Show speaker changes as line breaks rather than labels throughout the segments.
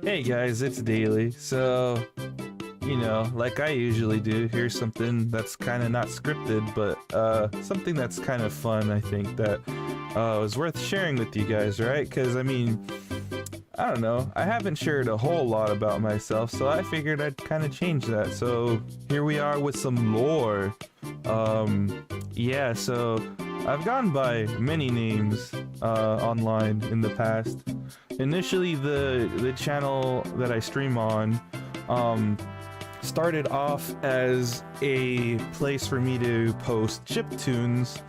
Hey guys, it's Daily. So, like I usually do, here's something that's kind of not scripted, but something that's kind of fun, I think, that is worth sharing with you guys, right? Because, I don't know, I haven't shared a whole lot about myself, so I figured I'd kind of change that. So, here we are with some lore. Yeah, so I've gone by many names online in the past. Initially, the channel that I stream on started off as a place for me to post chiptunes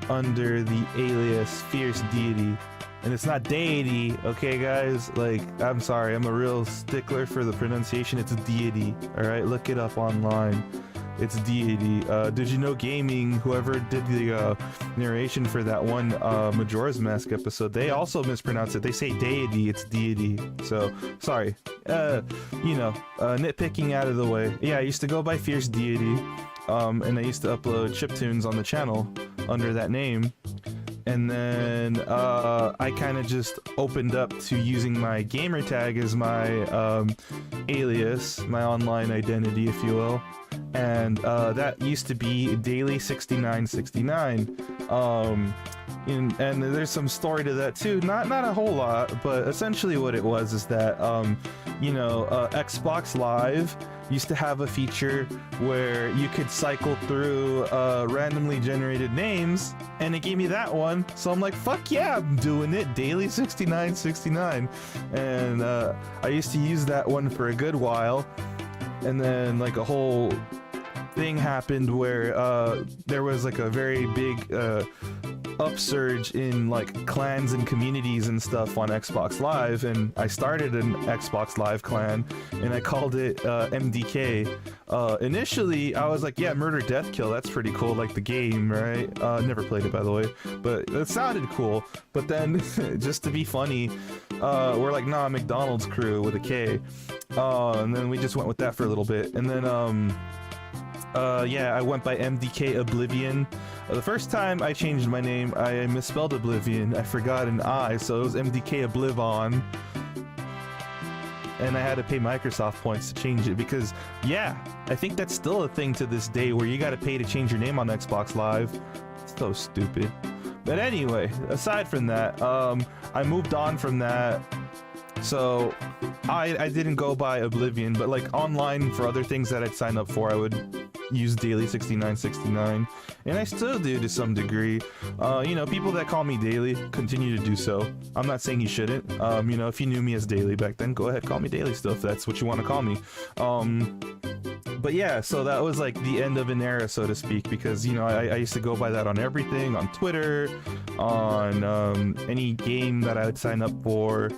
under the alias Fierce Deity. And it's not deity, okay guys? Like, I'm sorry, I'm a real stickler for the pronunciation. It's deity, alright? Look it up online. It's deity. Did you know gaming, whoever did the narration for that one Majora's Mask episode, they also mispronounce it. They say deity, it's deity. So, sorry. Nitpicking out of the way. Yeah, I used to go by Fierce Deity, and I used to upload chiptunes on the channel under that name. And then I kind of just opened up to using my gamer tag as my alias, my online identity, if you will. And that used to be Daily6969. And there's some story to that too. Not a whole lot, but essentially what it was is that Xbox Live used to have a feature where you could cycle through randomly generated names, and it gave me that one. So I'm like, fuck yeah, I'm doing it. Daily6969. And I used to use that one for a good while. And then like a whole thing happened where there was like a very big upsurge in like clans and communities and stuff on Xbox Live, and I started an Xbox Live clan and I called it MDK. Initially I was like, yeah, Murder Death Kill, that's pretty cool, like the game, right? Never played it, by the way, but it sounded cool. But then just to be funny, we're like, nah, McDonald's Crew with a K. And then we just went with that for a little bit, and then yeah, I went by MDK Oblivion. The first time I changed my name, I misspelled Oblivion. I forgot an I, so it was MDK Oblivon. And I had to pay Microsoft points to change it because, yeah, I think that's still a thing to this day where you gotta pay to change your name on Xbox Live. It's so stupid. But anyway, aside from that, I moved on from that. So I didn't go by Oblivion, but like online for other things that I'd sign up for, I would use Daily6969, and I still do to some degree. People that call me Daily continue to do so. I'm not saying you shouldn't. If you knew me as Daily back then, go ahead, call me Daily still if that's what you want to call me. But yeah, so that was like the end of an era, so to speak, because I used to go by that on everything, on Twitter, on any game that I would sign up for.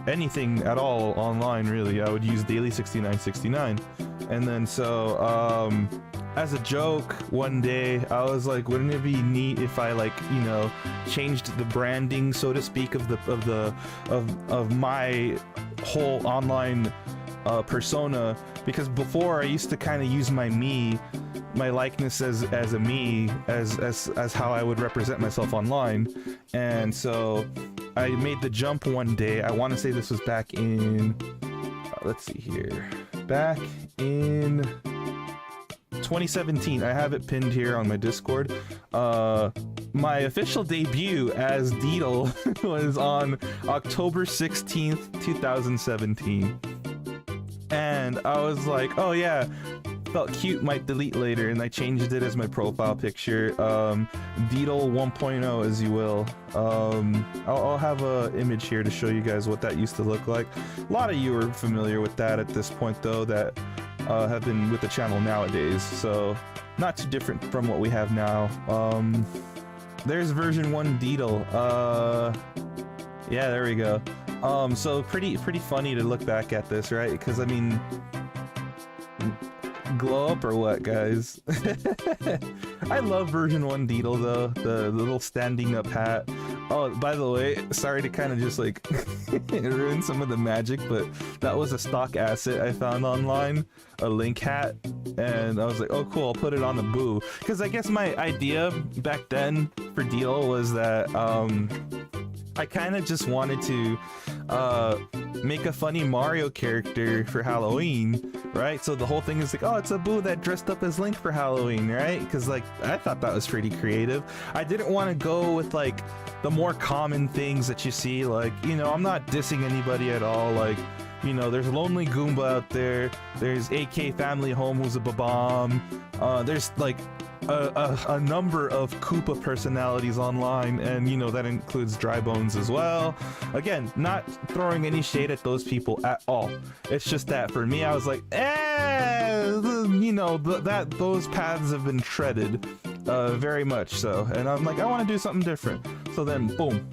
Anything at all online, really, I would use Daily6969. And then so as a joke, one day I was like, wouldn't it be neat if I changed the branding, so to speak, of my whole online persona? Because before I used to kind of use my likeness as a me, as how I would represent myself online. And so I made the jump one day. I want to say this was back in, let's see here, back in 2017. I have it pinned here on my Discord. My official debut as Deedle was on October 16th, 2017. And I was like, oh yeah, felt cute, might delete later, and I changed it as my profile picture. Deedle 1.0, as you will. I'll have a image here to show you guys what that used to look like. A lot of you are familiar with that at this point, though, that have been with the channel nowadays, so not too different from what we have now. There's version 1 Deedle. Yeah, there we go. So pretty funny to look back at this, right? Because glow up or what, guys? I love version 1 Deedle though, the little standing up hat. Oh, by the way, sorry to kind of just like ruin some of the magic, but that was a stock asset I found online, a Link hat, and I was like, oh cool, I'll put it on the Boo. Because I guess my idea back then for Deedle was that I kind of just wanted to make a funny Mario character for Halloween, right? So the whole thing is like, oh, it's a Boo that dressed up as Link for Halloween, right? Because like I thought that was pretty creative. I didn't want to go with like the more common things that you see, like, you know, I'm not dissing anybody at all. Like, you know, there's Lonely Goomba out there. There's AK Family Home, who's a Babam. There's like a number of Koopa personalities online, and you know that includes Dry Bones as well. Again, not throwing any shade at those people at all. It's just that for me, I was like, you know, those paths have been treaded, very much so. And I'm like, I want to do something different. So then, boom,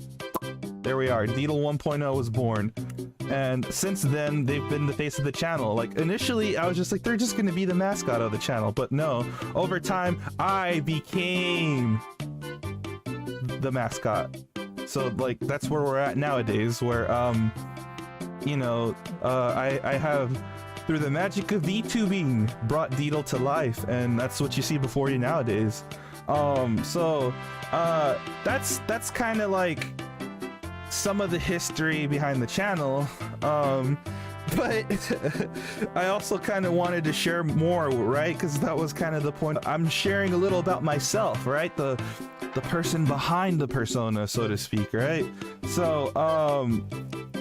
there we are. Deedle 1.0 was born. And since then, they've been the face of the channel. Like, initially, I was just like, they're just gonna be the mascot of the channel. But no, over time, I became the mascot. So, like, that's where we're at nowadays, where, you know, I have, through the magic of VTubing, brought Deedle to life. And that's what you see before you nowadays. So, that's kind of like some of the history behind the channel, but I also kind of wanted to share more, right? Because that was kind of the point. I'm sharing a little about myself, right? The person behind the persona, so to speak, right? So,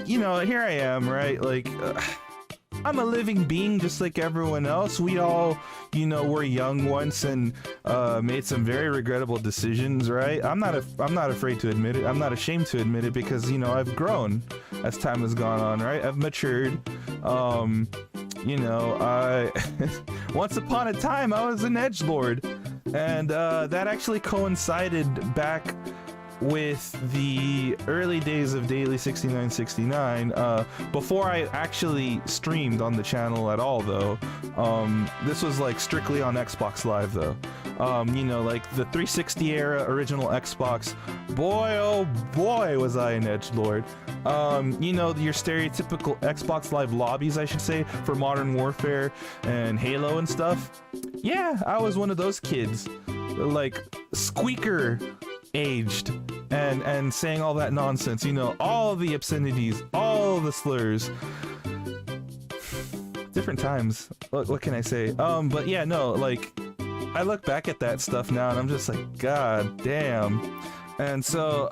you know, here I am, right? Like, I'm a living being just like everyone else. We all, you know, were young once and made some very regrettable decisions, right? I'm not afraid to admit it. I'm not ashamed to admit it because, you know, I've grown as time has gone on, right? I've matured. You know, I once upon a time I was an edgelord, and that actually coincided back with the early days of Daily 6969, before I actually streamed on the channel at all, though. This was like strictly on Xbox Live, though. You know, like the 360 era original Xbox, boy oh boy was I an edgelord. You know, your stereotypical Xbox Live lobbies, I should say, for Modern Warfare and Halo and stuff. Yeah, I was one of those kids, like squeaker aged and saying all that nonsense, you know, all the obscenities, all the slurs. Different times, what can I say? But yeah, no, like, I look back at that stuff now and I'm just like, god damn. And so,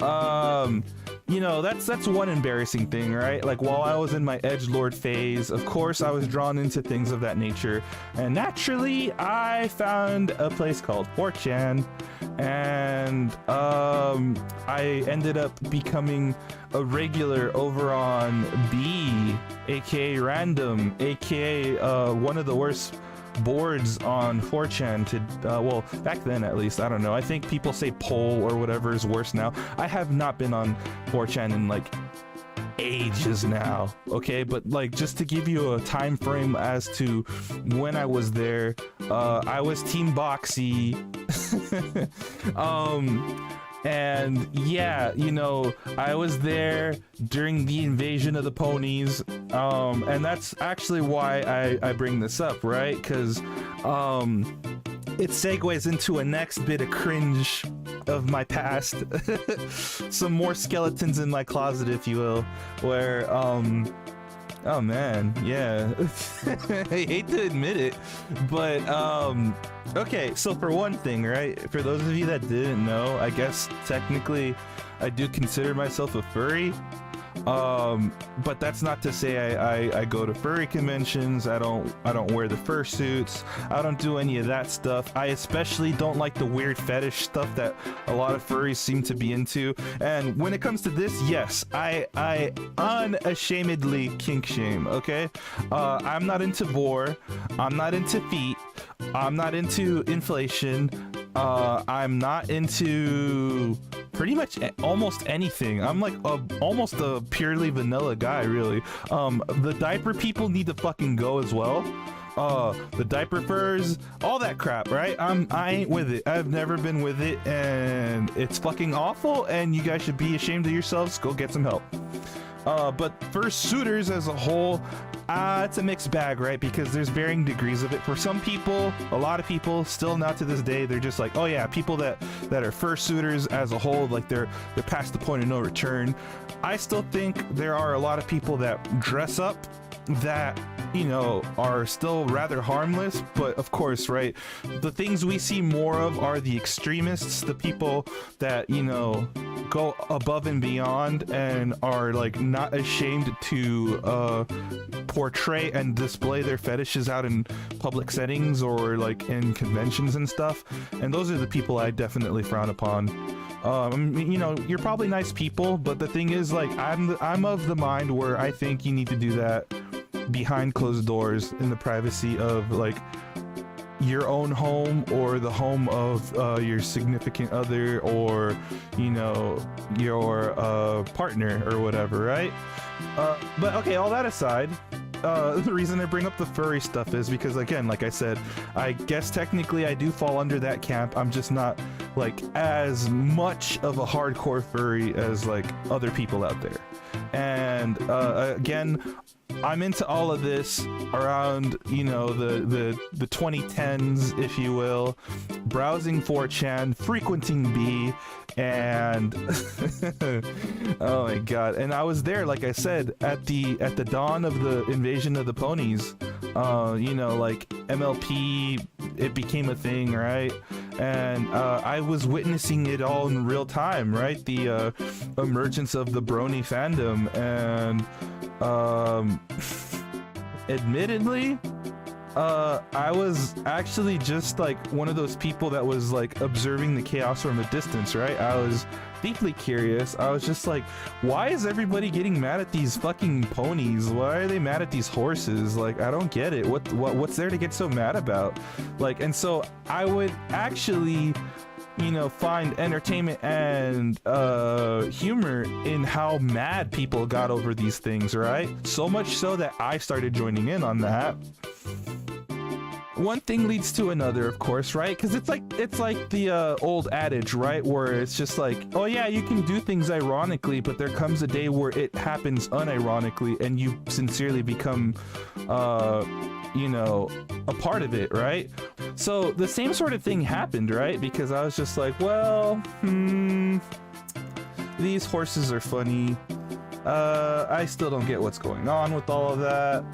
you know, that's one embarrassing thing, right? Like, while I was in my edgelord phase, of course I was drawn into things of that nature, and naturally I found a place called 4chan, and I ended up becoming a regular over on B, aka Random, aka one of the worst boards on 4chan to, well, back then at least, I don't know, I think people say poll or whatever is worse now. I have not been on 4chan in like ages now, okay? But like, just to give you a time frame as to when I was there, I was Team Boxy. And yeah, you know, I was there during the invasion of the ponies, and that's actually why I bring this up, right? Because it segues into a next bit of cringe of my past. Some more skeletons in my closet, if you will, where oh man, yeah. I hate to admit it, but okay, so for one thing, right, for those of you that didn't know, I guess technically I do consider myself a furry. But that's not to say I go to furry conventions. I don't wear the fursuits. I don't do any of that stuff. I especially don't like the weird fetish stuff that a lot of furries seem to be into. And when it comes to this, yes, I unashamedly kink shame, okay? I'm not into vor, I'm not into feet, I'm not into inflation, I'm not into pretty much almost anything. I'm like almost a purely vanilla guy, really. The diaper people need to fucking go as well. The diaper furs, all that crap, right? I ain't with it. I've never been with it, and it's fucking awful, and you guys should be ashamed of yourselves. Go get some help. But for suitors as a whole, it's a mixed bag, right? Because there's varying degrees of it. For some people, a lot of people, still not to this day, they're just like, oh yeah, people that are fursuiters as a whole, like they're past the point of no return. I still think there are a lot of people that dress up that, you know, are still rather harmless, but of course, right, the things we see more of are the extremists, the people that, you know, go above and beyond and are like not ashamed to portray and display their fetishes out in public settings or like in conventions and stuff. And those are the people I definitely frown upon. You know, you're probably nice people, but the thing is, like, I'm of the mind where I think you need to do that behind closed doors in the privacy of like your own home or the home of your significant other or, you know, your partner or whatever, right? But okay, all that aside, the reason I bring up the furry stuff is because, again, like I said, I guess technically I do fall under that camp. I'm just not like as much of a hardcore furry as like other people out there. And again, I'm into all of this around, you know, the 2010s, if you will, browsing 4chan, frequenting B, and oh my god. And I was there, like I said, at the dawn of the invasion of the ponies. You know, like MLP, it became a thing, right? And I was witnessing it all in real time, right? The emergence of the brony fandom, and admittedly, I was actually just like one of those people that was like observing the chaos from a distance, right? I was deeply curious. I was just like, why is everybody getting mad at these fucking ponies? Why are they mad at these horses? Like, I don't get it. What's there to get so mad about? Like, and so I would actually, you know, find entertainment and humor in how mad people got over these things, right? So much so that I started joining in on that. One thing leads to another, of course, right? Because it's like the old adage, right? Where it's just like, oh yeah, you can do things ironically, but there comes a day where it happens unironically and you sincerely become, you know, a part of it, right? So the same sort of thing happened, right? Because I was just like, well, these horses are funny. I still don't get what's going on with all of that,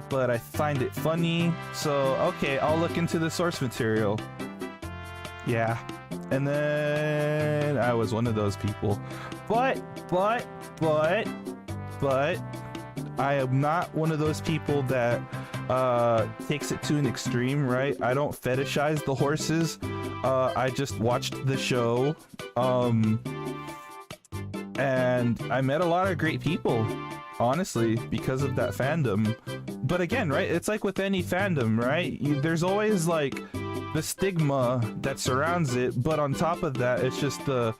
but I find it funny. So, okay, I'll look into the source material. Yeah. And then I was one of those people. But I am not one of those people that takes it to an extreme, right? I don't fetishize the horses. I just watched the show. And I met a lot of great people, honestly, because of that fandom. But again, right, it's like with any fandom, right? There's always like the stigma that surrounds it, but on top of that, it's just the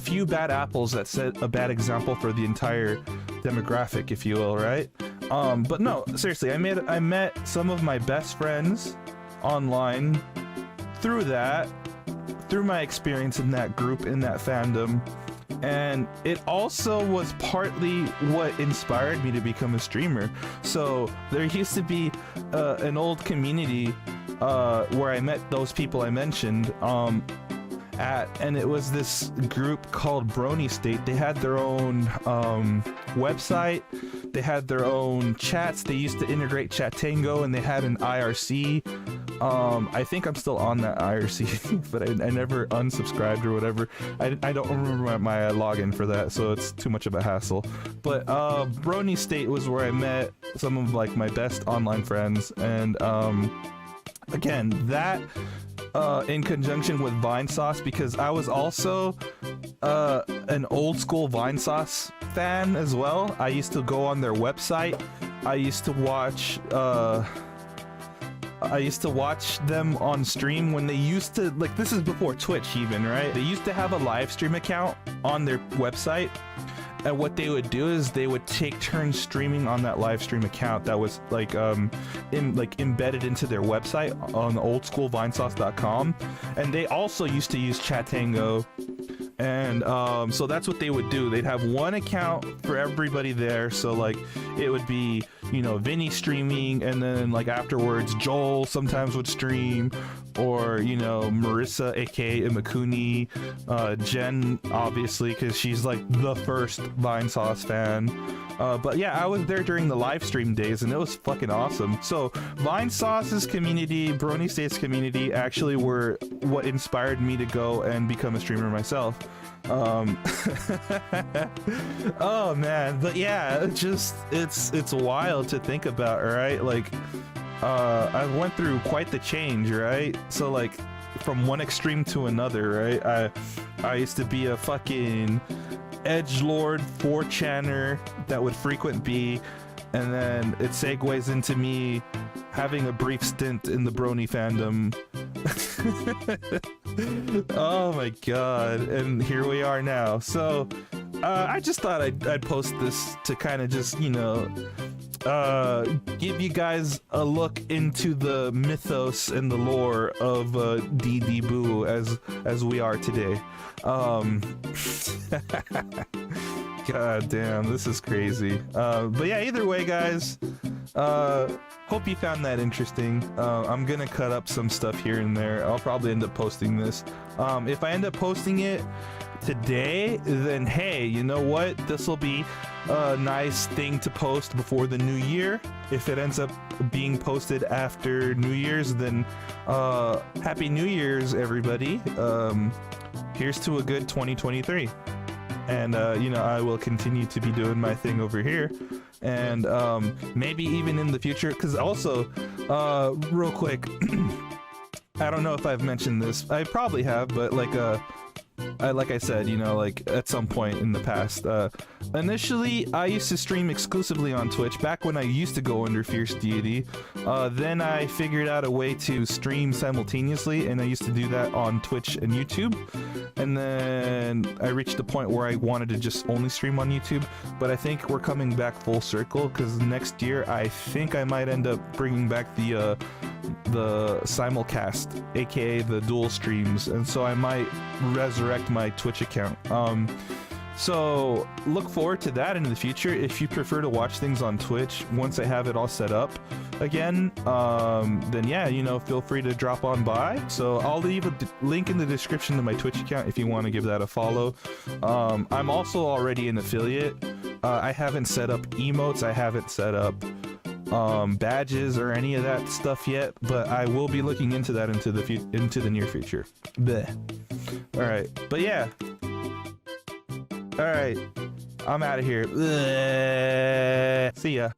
few bad apples that set a bad example for the entire demographic, if you will, right? But no, seriously, I met some of my best friends online through my experience in that group, in that fandom. And it also was partly what inspired me to become a streamer. So there used to be an old community where I met those people I mentioned and it was this group called Brony State. They had their own website, they had their own chats, they used to integrate Chatango, and they had an IRC. I think I'm still on that IRC, but I never unsubscribed or whatever. I don't remember my login for that, so it's too much of a hassle. But Brony State was where I met some of like my best online friends, and again, that in conjunction with Vinesauce, because I was also an old school Vinesauce fan as well. I used to go on their website. I used to watch them on stream when they used to, like, this is before Twitch even, right? They used to have a live stream account on their website, and what they would do is they would take turns streaming on that live stream account that was like embedded into their website on oldschoolvinesauce.com. And they also used to use Chatango, And so that's what they would do. They'd have one account for everybody there. So like it would be, you know, Vinny streaming, and then like afterwards Joel sometimes would stream, or you know, Marissa aka Imakuni, Jen obviously because she's like the first Vinesauce fan. But yeah, I was there during the live stream days and it was fucking awesome. So Vinesauce's community, Brony State's community actually were what inspired me to go and become a streamer myself. Oh man, but yeah, it's wild to think about, right? Like I went through quite the change, right? So like from one extreme to another, right? I used to be a fucking edgelord 4chaner that would frequent be, and then it segues into me having a brief stint in the Brony fandom. Oh my god, and here we are now. So I just thought I'd post this to kind of just, you know, give you guys a look into the mythos and the lore of DD Boo as we are today. God damn, this is crazy. But yeah, either way, guys, hope you found that interesting. I'm gonna cut up some stuff here and there. I'll probably end up posting this. If I end up posting it today, then hey, you know what? This will be a nice thing to post before the new year. If it ends up being posted after New Year's, then Happy New Year's, everybody. Here's to a good 2023. And you know, I will continue to be doing my thing over here, and maybe even in the future, because also real quick, I don't know if I've mentioned this, I probably have, but like like I said, you know, like at some point in the past, initially I used to stream exclusively on Twitch back when I used to go under Fierce Deity. Then I figured out a way to stream simultaneously, and I used to do that on Twitch and YouTube. And then I reached a point where I wanted to just only stream on YouTube, but I think we're coming back full circle, because next year I think I might end up bringing back the simulcast, aka the dual streams, and so I might resurrect my Twitch account. So look forward to that in the future. If you prefer to watch things on Twitch once I have it all set up again, then yeah, you know, feel free to drop on by. So I'll leave a link in the description to my Twitch account if you want to give that a follow. I'm also already an affiliate. I haven't set up emotes, I haven't set up badges or any of that stuff yet, but I will be looking into that into the near future. Bleh. All right, but yeah. All right, I'm out of here. Bleh. See ya.